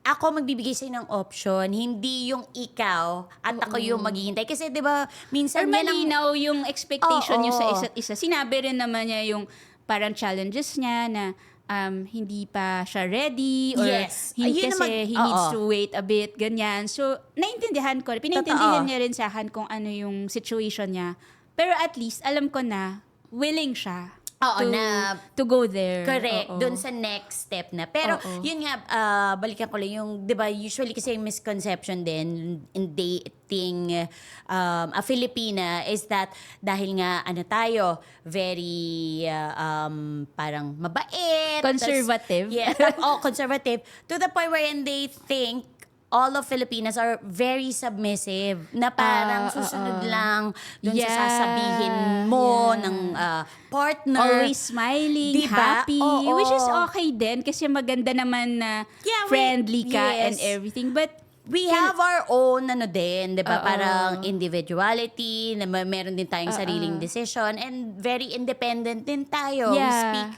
ako magbibigay sa'yo ng option, hindi yung ikaw at ako yung maghihintay. Kasi 'di ba minsan Or yan ang... malinaw yung expectation Oo. nyo sa isa't isa. Sinabi rin naman niya yung parang challenges niya na hindi pa siya ready or Yes. kasi Ayun naman, he needs oo. to wait a bit, ganyan. So, naintindihan ko. Pinaintindihan niya rin sa akin kung ano yung situation niya. Pero at least, alam ko na, willing siya to go there. Correct. Oo. Doon sa next step na. Pero, yun nga, balikan ko lang yung, di ba, usually kasi yung misconception din in dating a Filipina is that dahil nga, tayo, very, parang mabait. Conservative. Conservative. To the point wherein they think all of Filipinas are very submissive na parang susunod lang dun sa sasabihin mo ng partner. Always smiling, Diba? happy, Oo. which is okay din kasi maganda naman na friendly ka and yes. everything. But We have our own din, 'di ba? Oo. Parang individuality, na meron din tayong sariling decision and very independent din tayo. We Yeah. speak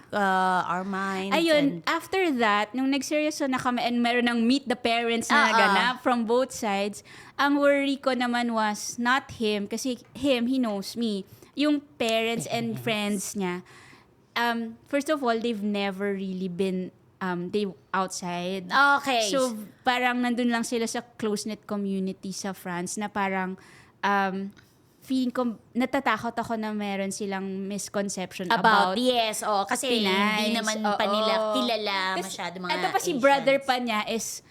our minds. ayun, after that, nung nagseryoso na kami and meron ng meet the parents na naganap from both sides, ang worry ko naman was not him, kasi he knows me. Yung parents and friends niya, first of all, they've never really been they outside. Okay. So, parang nandun lang sila sa close-knit community sa France na parang feeling ko, natatakot ako na meron silang misconception about yes, kasi hindi Pinay. naman pa nila Oo. kilala Tas, masyado mga Ito pa si Asians. brother pa niya is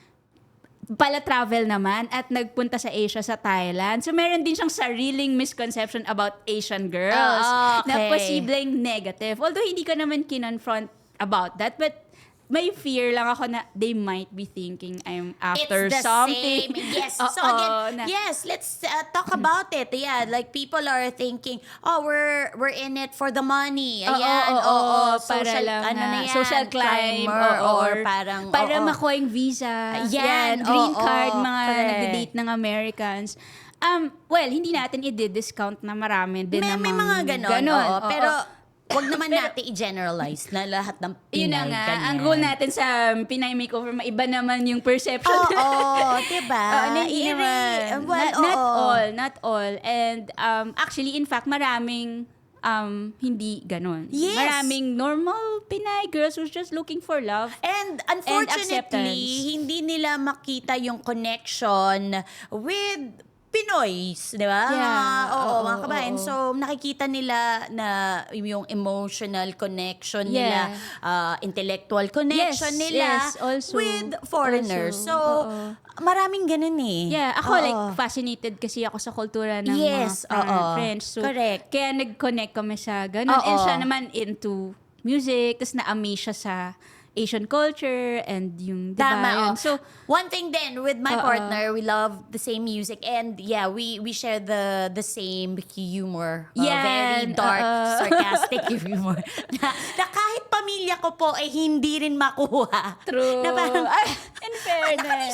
pala travel naman at nagpunta sa Asia, sa Thailand. So, meron din siyang sariling misconception about Asian girls na okay. posibleng negative. Although, hindi ko naman kinonfront about that, but may fear lang ako na they might be thinking I'm after It's the something. same. Yes. So Oo, again, yes, let's talk about it. Yeah, like people are thinking, we're in it for the money. Ayan, para social, lang na yan, social climb, or parang, para makuha yung visa, Yan, green oo, card, mga correct. nagde-date ng Americans. Well, hindi natin i-discount na marami din may namang mga ganon. Oo, oo. pero wag naman natin i-generalize na lahat ng Pinay. Yun na nga, ganyan. ang goal natin sa Pinay Makeover, maiba naman yung perception. Diba? Hindi naman. Well, Not all. And actually, in fact, maraming hindi ganon. Yes. Maraming normal Pinay girls who's just looking for love. And unfortunately, acceptance. hindi nila makita yung connection with Pinoys, di ba? Yeah. Oo, Oo, mga kabayan. oo. So, nakikita nila na yung emotional connection nila, intellectual connection Yes, nila yes, also. with foreigners. Also, So, oo. maraming ganun eh. Yeah, ako Oo. like fascinated kasi ako sa kultura ng Yes, mga oo. French. So, Correct. kaya nag-connect kami sa ganun. Oo. And siya naman into music, tapos na-amaze siya sa Asian culture and yung, di ba? Tama, yun. oh. So, one thing then with my Oo. partner, we love the same music and yeah, we share the same humor. Yan, Very dark, oo. sarcastic humor. Na kahit pamilya ko po ay hindi rin makuha. true. Na parang, Ay, in ano yung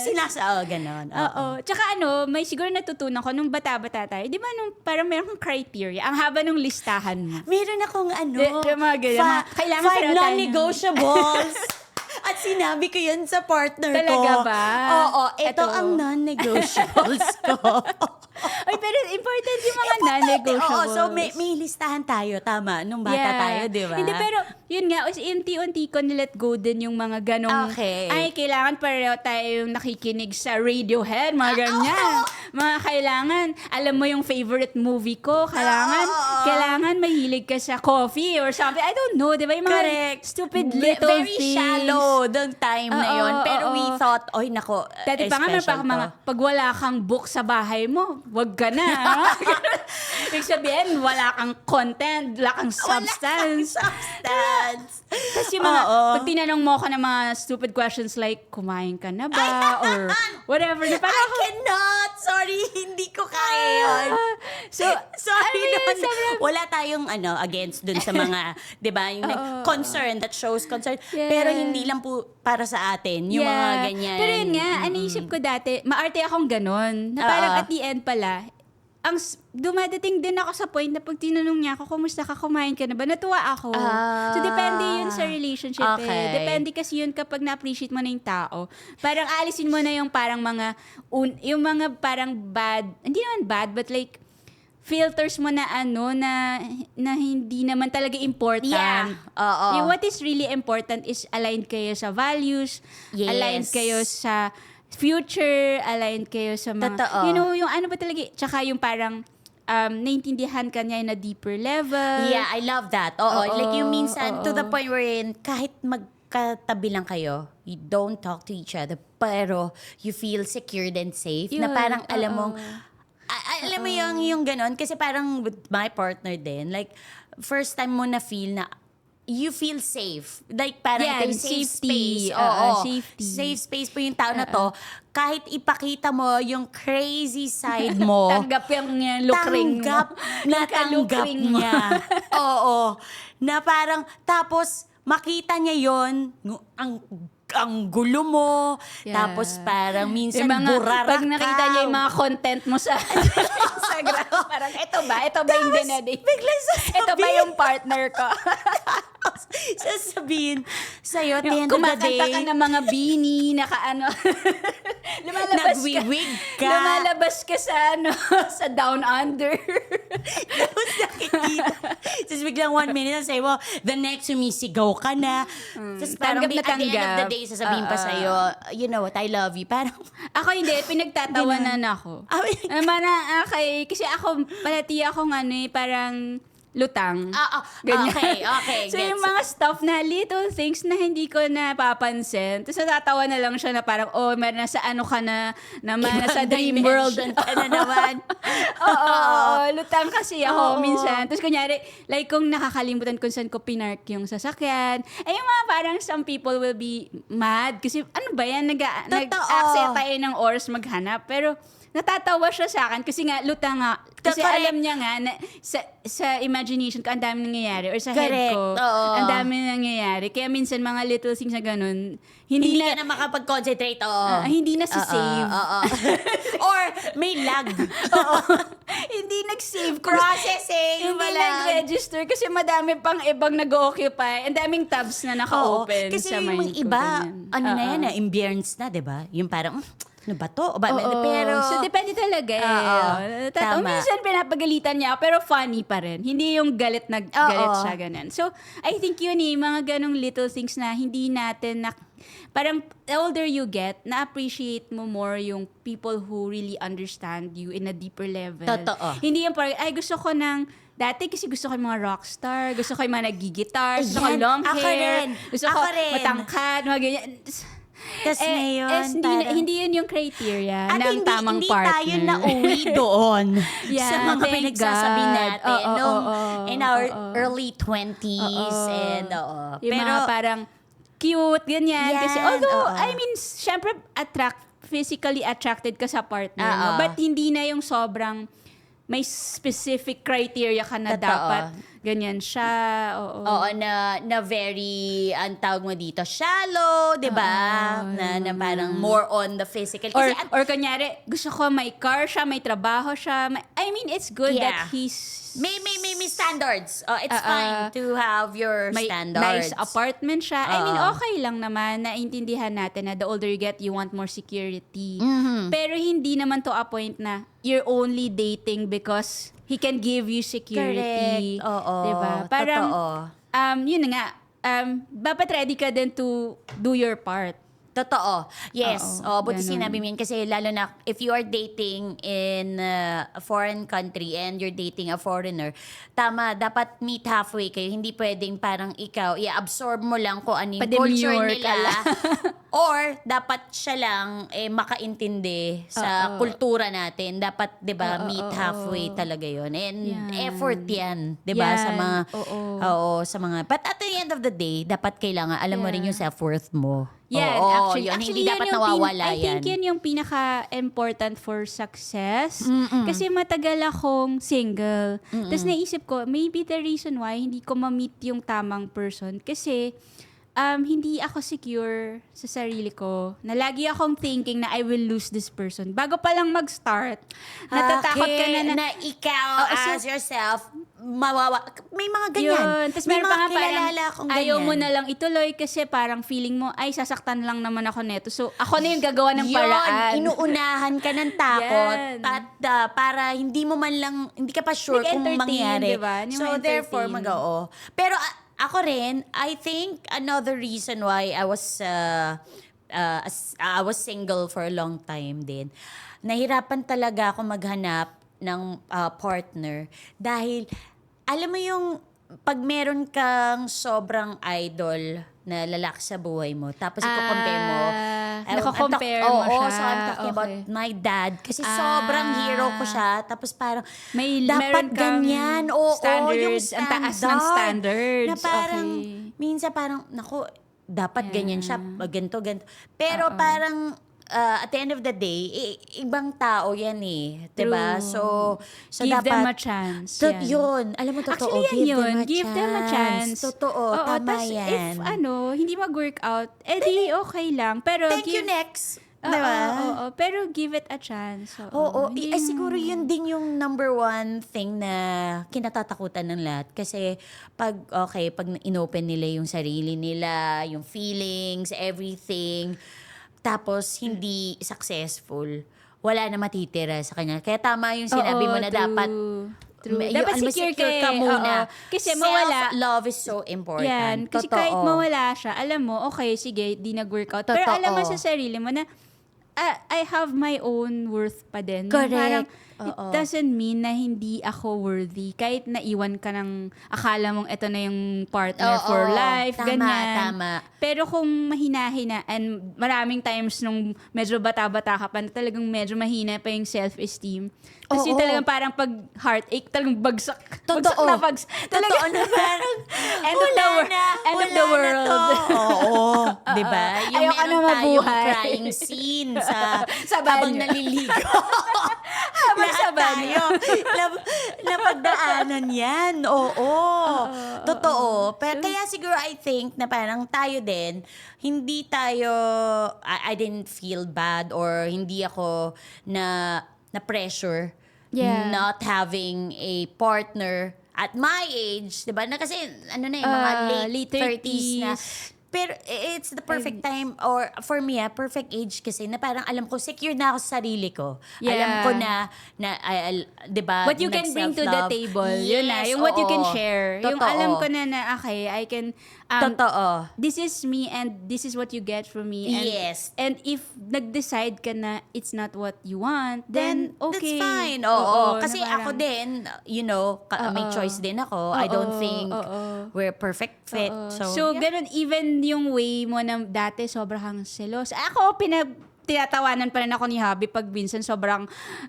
fairness. ganon. Oo. Tsaka may siguro natutunan ko nung bata-bata tayo. Di ba nung parang meron kang criteria? Ang haba nung listahan mo. Meron akong Yung mga ganyan, mga kailangan 5 pareho tayo ng- non-negotiables. At sinabi ko yun sa partner ko. Talaga ba? Oo, ito Eto. ang non-negotiables ko. Ay, pero important yung mga non-negotiables. Oo, so may listahan tayo, tama, nung bata tayo, di ba? Hindi, pero yun nga, unti-unti ko nilet go din yung mga ganong, Okay. ay, kailangan pareho tayo yung nakikinig sa Radiohead, mga ganyan. Mga kailangan, alam mo yung favorite movie ko, kailangan mahilig ka sa coffee or something. I don't know, di ba? Yung mga Correct. stupid little Very things. shallow the time na Oo, yun. Pero oo. we thought, oy nako, Dati pa nga, meron pa akong mga, pag wala kang book sa bahay mo, wag ka na. Ibig sabihin, wala kang content, wala kang substance. Substance. Kasi mga, Oo. pag tinanong mo ka ng mga stupid questions like, kumain ka na ba? Or whatever. Na I parang ako, cannot! Sorry, hindi ko kaya yun. so, Sorry ano yun, naman. sobrang- Wala tayong against dun sa mga, di ba, yung concern that shows concern. Yeah. Pero hindi lang po para sa atin, yung mga ganyan. Pero yun nga, naisip ko dati, maarte akong ganon. Na parang at the end pala, dumadating din ako sa point na pag tinanong niya ako, kumusta ka, kumain ka na ba? Natuwa ako. So, depende yun sa relationship Okay. Depende kasi yun kapag na-appreciate mo na yung tao. Parang alisin mo na yung parang mga, yung mga parang bad, hindi naman bad, but like, filters mo na na hindi naman talaga important. Yeah. Oo. Yung what is really important is aligned kayo sa values, Yes. aligned kayo sa future, aligned kayo sa mga, Totoo. yung ano ba talaga, tsaka yung parang, naintindihan ka niya in a deeper level. Yeah, I love that. Oo, Oo, like yung minsan, to the oo. point wherein kahit magkatabi lang kayo, you don't talk to each other, pero you feel secured and safe. Na Yun, parang alam mong, oo. alam mo yung ganon, kasi parang with my partner din, like, first time mo na feel na, you feel safe. Like, parang Yan, ito yung safe safety. space. Oo, Safety. safe space po yung tao na to. Kahit ipakita mo yung crazy side mo, Tanggap yung lukring mo. tanggap na Yung tanggap kalukring mo. niya. Oo. Na parang, tapos, makita niya yon ang gulo mo. Yeah. Tapos, parang minsan Yung mga, burara pag nakita niya yung mga content mo sa Instagram, parang, ito ba yung dinedate? Biglang sasabihin. Ito ba yung partner ko? Sasabihin sa'yo, at the Yung end of the kumakanta day, ka ng mga beanie, nakaano. nagwiwig ka. Lumalabas ka sa sa Down Under. Tapos nakikita. Tapos biglang 1 minute, say mo, the next sumisigaw ka na. Tapos parang Tanggap na at the end of the tanggap. day, sasabihin pa sa'yo, you know what, I love you. Parang, Ako hindi, pinagtatawanan ako. Okay, kasi ako, palati akong parang lutang. Ganyan. okay, So yung mga stuff na little things na hindi ko napapansin. Tapos natatawa na lang siya na parang, meron na sa ano ka na, naman nasa dream world. ka na naman. Oo, lutang kasi ako Oo. minsan. Tapos kunyari, like kung nakakalimutan kung saan ko pinark yung sasakyan, yung mga parang some people will be mad. Kasi ano ba yan, nag-accept tayo ng oras maghanap. Pero natatawa siya sa akin kasi nga lutang nga. Kasi Correct. alam niya nga na sa imagination ko ang dami nangyayari or sa Correct. head ko Oo. ang dami nangyayari. Kaya minsan mga little things na ganun, Hindi hindi ka na makapag-concentrate. Oo. hindi na si-save. Oo. Or may lag. Hindi nag-save. Processing. Hindi wala. nag-register kasi madami pang ibang nag-occupy. Ang daming tabs na naka-open Kasi sa yung mind ko. iba, ganyan. na yan, ambience na, di ba? Yung parang, ano ba to? Oo. Pero, So, depende talaga eh. Oo. Tama. Minsan pinapagalitan niya ako, pero funny pa rin. Hindi yung galit na galit siya, ganun. So, I think yun mga ganong little things na hindi natin parang the older you get, na-appreciate mo more yung people who really understand you in a deeper level. Totoo. Hindi yung parang, ay gusto ko dati kasi gusto ko yung mga rockstar, gusto ko yung mga nag-guitar, gusto ko Ayan, long ako hair, rin. gusto ko Ako rin. matangkad, mga ganyan. Tas ngayon, hindi yun yung criteria at ng tamang hindi partner. tayo nauwi doon Yeah, sa mga thank pinagsasabi God. natin in our early 20s. And, Yung pero, mga parang cute, ganyan. Yan, Kasi although, oo. I mean, syempre, physically attracted ka sa partner mo. Oo. But hindi na yung sobrang may specific criteria ka na Totoo. dapat ganyan siya. Oo. na very, ang tawag mo dito, shallow, di ba? Na parang more on the physical. Kasi, Or kunyari, gusto ko may car siya, may trabaho siya. I mean, it's good Yeah. that he's may standards. It's fine to have your may standards. nice apartment siya. I mean, Oo. okay lang naman. Naintindihan natin na the older you get, you want more security. Mm-hmm. Pero hindi naman to a point na you're only dating because he can give you security. Correct. Oo. Diba? Parang, Totoo. yun na nga, dapat ready ka din to do your part. Totoo. Yes. Buti Ganun. sinabi mo yun. Kasi lalo na if you are dating in a foreign country and you're dating a foreigner, tama, dapat meet halfway kayo. Hindi pwedeng parang ikaw, i-absorb mo lang kung ano yung culture Pa-demure ka nila. lang. Or dapat siya lang makaintindi sa kultura natin. Dapat, 'di ba, meet halfway talaga 'yon. And Yan. effort 'yan, 'di ba, sa Yan. mga Oo. sa mga. But at the end of the day, dapat kailangan alam mo rin yung self-worth mo. Yan, Oo, actually, yun, hindi yun dapat yung nawawala I think yan. yun yung pinaka-important for success. Kasi matagal akong single. Tapos naisip ko, maybe the reason why hindi ko ma-meet yung tamang person. Kasi hindi ako secure sa sarili ko. Na lagi akong thinking na I will lose this person. Bago pa lang mag-start, natatakot ka na ikaw Oo, as yourself, may mga ganyan. Yun. Tapos may meron mga pa nga parang kilala akong ganyan. ayaw mo na lang ituloy kasi parang feeling mo, ay, sasaktan lang naman ako neto. So, ako na yung gagawa ng paraan. Inuunahan ka ng takot Yan. at para hindi mo man lang, hindi ka pa sure kung Nag-entertain, mangyari. diba? Yung So, ma-entertain. therefore, mag-oo. Pero ako rin, I think another reason why I was single for a long time din, nahirapan talaga ako maghanap ng partner dahil alam mo yung pag meron kang sobrang idol na lalaki sa buhay mo, tapos i-compare mo. Nako-compare mo siya. So I'm talking about Okay. my dad. Kasi sobrang hero ko siya. Tapos parang, dapat meron kang ganyan. Oo, yung standards. Ang taas ng standards. Na parang, Okay. minsan parang, naku, dapat ganyan siya. Ganito. Pero parang, at the end of the day, ibang tao yan eh. Diba? True. So Give dapat, them a chance. Yun. Alam mo, totoo. Actually, yan yun. Give them a chance. Totoo. Oo, Tama tas yan. if hindi mag-work out, di okay lang. Pero Thank you, next. Diba? Oo, pero give it a chance. Oo. Hindi Siguro yun din yung number one thing na kinatatakutan ng lahat. Kasi pag inopen nila yung sarili nila, yung feelings, everything, tapos hindi successful, wala na matitira sa kanya. Kaya tama yung sinabi mo na dapat True. Dapat secure ka muna. Oo. Kasi mawala. Self-love is so important. Yan. Kasi Totoo. kahit mawala siya, alam mo, okay, sige, di nag-workout. Pero Totoo. alam mo sa sarili mo na, I have my own worth pa din. Yung Correct. Parang, Oo. it doesn't mean na hindi ako worthy. Kahit naiwan ka ng akala mong ito na yung partner Oo. for life, Tama, ganyan. tama. Pero kung mahina-hina, and maraming times nung medyo bata-bata ka pa, na talagang medyo mahina pa yung self-esteem. Tapos yung Oo. talagang parang pag heartache, talagang bagsak. Totoo. Totoo na parang End of the world. End of the world. Oo. Diba? Yung Ayoko meron na tayong mabuhay. crying scene sa banyo. habang naliligo. Habang sa Lahat banyo. tayo. Napagdaanan yan. Oo. Totoo. Pero kaya siguro I think na parang tayo din, hindi tayo, I didn't feel bad or hindi ako na pressure Yeah. not having a partner at my age, 'di ba? Na kasi ano na yung mga late 30s na. Pero it's the perfect time or for me, perfect age kasi na parang alam ko secure na ako sa sarili ko. Yeah. Alam ko na 'di ba? What you can bring to the table. Yun na. Yung what you can share. Yung Totoo. alam ko na okay, I can Totoo. This is me and this is what you get from me. And, Yes. And if nag-decide ka na it's not what you want, then okay. That's fine. Oo. na Kasi parang- ako din, may choice din ako. I don't think we're perfect fit. Oo. So, yeah. ganun, even yung way mo na dati sobrang selos. Ako, tinatawanan pa rin ako ni Habi pag minsan sobrang,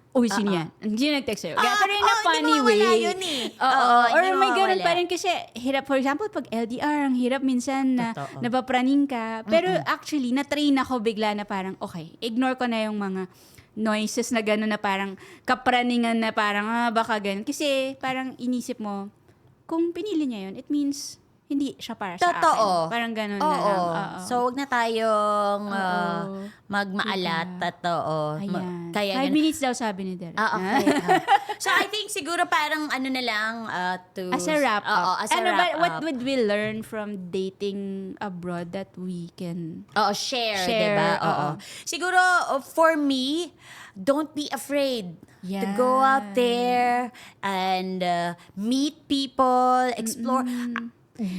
uy, sino yan? Hindi nag-text sa'yo. Pero in a funny hindi way. mawawala yun eh. Oo. Or hindi may ganun mawawala. pa rin kasi, hirap, for example, pag LDR, ang hirap minsan na Totoo. napapraning ka. Pero actually, na-train ako bigla na parang, okay, ignore ko na yung mga noises na gano'n na parang kapraningan na parang, baka gano'n. Kasi parang inisip mo, kung pinili niya yun, it means hindi siya para sa Totoo. akin. Parang ganun na Oo. lang. Oo. So, wag na tayong Oo. magmaalat. Diba? Totoo. Ayan. Kaya 5 ganun. minutes daw sabi ni Derek. Okay. So, I think siguro parang ano na lang to... As a wrap up. Oo, as a wrap What up. would we learn from dating abroad that we can... Oo, share, Share, diba? oo. Siguro, for me, don't be afraid to Yan. go out there and meet people, explore.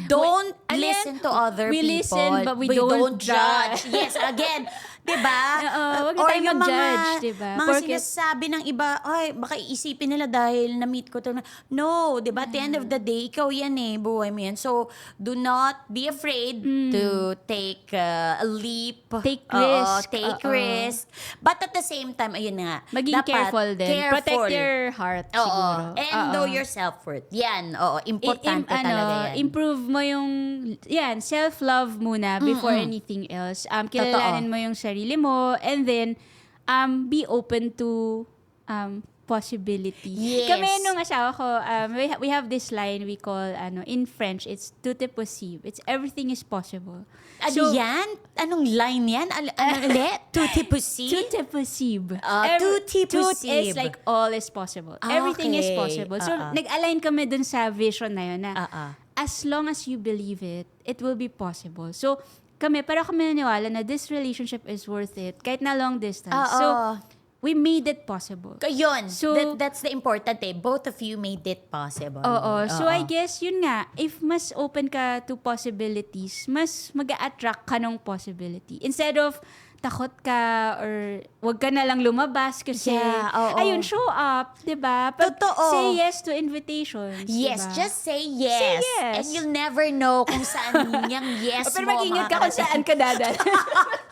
Don't Wait, listen to other we people. listen, but we don't judge. Yes, again, diba? Oo, wag na Or tayo yung mag-judge, diba? Mga Porket- sinasabi ng iba, ay, baka isipin nila dahil na-meet ko to. No, diba? At the end of the day, ikaw yan eh, buhay mo yan. So, do not be afraid to take a leap. Take Oo, risk. take Oo. risk. But at the same time, ayun nga. Maging dapat careful din. careful. Protect your heart, Oo. siguro. And Oo. know your self-worth. Yan, oo. Importante talaga yan. Improve mo yung, self-love muna before anything else. Kilalanin mo yung sarili mo, and then, be open to possibility. Yes. Kami nung asawa ko, we have this line we call, in French, it's tout est possible. It's everything is possible. Ano yan? Anong line yan? Ano ulit? Tutti pussy? Tout est possible. Tutti Tout possible. is like all is possible. Everything is Okay. possible. So, nag-align kami dun sa vision na yun na as long as you believe it, it will be possible. So, pero kami naniwala na this relationship is worth it kahit na long distance. So, we made it possible. Yun. So- That's the important eh. Both of you made it possible. Oo. So, I guess, yun nga, if mas open ka to possibilities, mas mag-a-attract ka ng possibility. Instead of takot ka or wag ka na lang lumabas kasi, Yeah, oo. ayun, show up, diba? Totoo. Say yes to invitations. Yes, diba? just say yes. Say yes. And you'll never know kung saan yung yes Pero mo mag-ingat ka kung makakarating. saan ka dadal.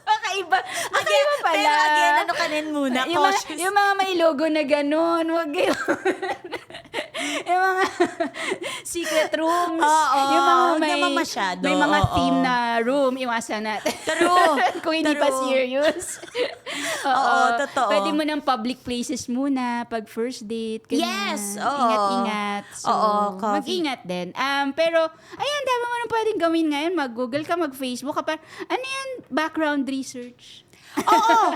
Kakaiba. Kakaiba pala. Pero again, ano ka rin muna, cautious. yung mga may logo na ganun, wag kayo. Yung mga secret rooms. Oo, Yung mga huwag naman masyado. may mga Oo. theme na room, iwasan natin. True. Kung hindi pa True. serious. Oo, totoo. Pwede mo ng public places muna pag first date. Ganyan. Yes, oo. Ingat-ingat. So, Oo, coffee. mag-ingat din. Pero, ayan, dami mo nang pwedeng gawin ngayon. Mag-Google ka, mag-Facebook ka. Ano yan? Background research. Oo.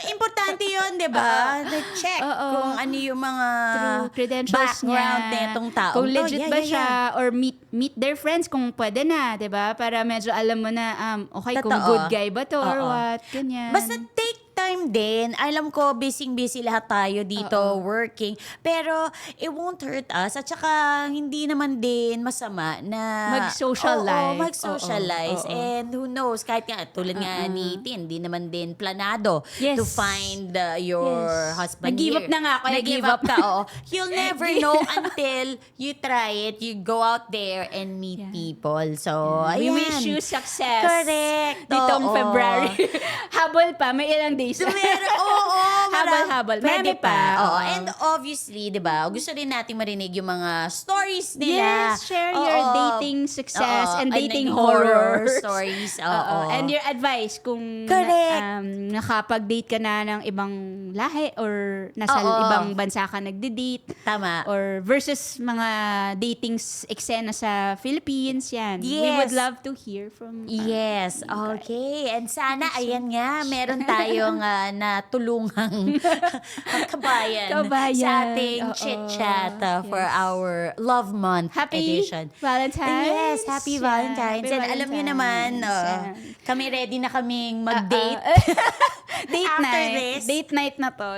Importante yun, di ba? Check Oo. kung ano yung mga True credentials background niya. netong tao. Kung legit ba siya, or meet their friends kung pwede na, 'di ba? Para medyo alam mo na okay kung Totoo. good guy ba to or Oo. what, ganyan. Basta take time din. Alam ko, busy lahat tayo dito working. Pero, it won't hurt us. At saka, hindi naman din masama na... Mag-socialize. Mag-socialize. Oo. And who knows, kahit nga, tulad nga ni Tin, hindi naman din planado Yes. to find your Yes. husband Nag-give here. up na nga ako. Nag-give up ka, oo. You'll never know until you try it. You go out there and meet Yeah. people. So, We ayan. wish you success. Correct. Ditong Oo. February. Habol pa, may ilang days. Oo, Habal-habal. Pwede Marami pa. pa. Oo. Oo. And obviously, di ba, gusto rin natin marinig yung mga stories nila. Yes, share your Oo. dating success Oo. and dating then horror stories. Oo. Oo. And your advice kung Correct. nakapag-date ka na ng ibang lahi or nasa Oo. ibang bansa ka nagde-date Tama. or versus mga dating eksena sa Philippines, yan. We Yes. would love to hear from Yes, okay. And sana, ayan nga, meron tayong natulungang kabayan sa ating Oo. chit-chat for Yes. our Love Month Happy edition. Valentine's. Yes, happy Yeah, Valentine's. happy And alam niyo naman, Valentine's. kami ready na kaming mag-date. Date After night. this. Date night na to.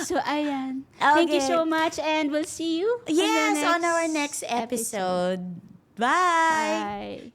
So, ayan. Thank you Okay. so much and we'll see you Yes, the on our next episode. Bye! Bye!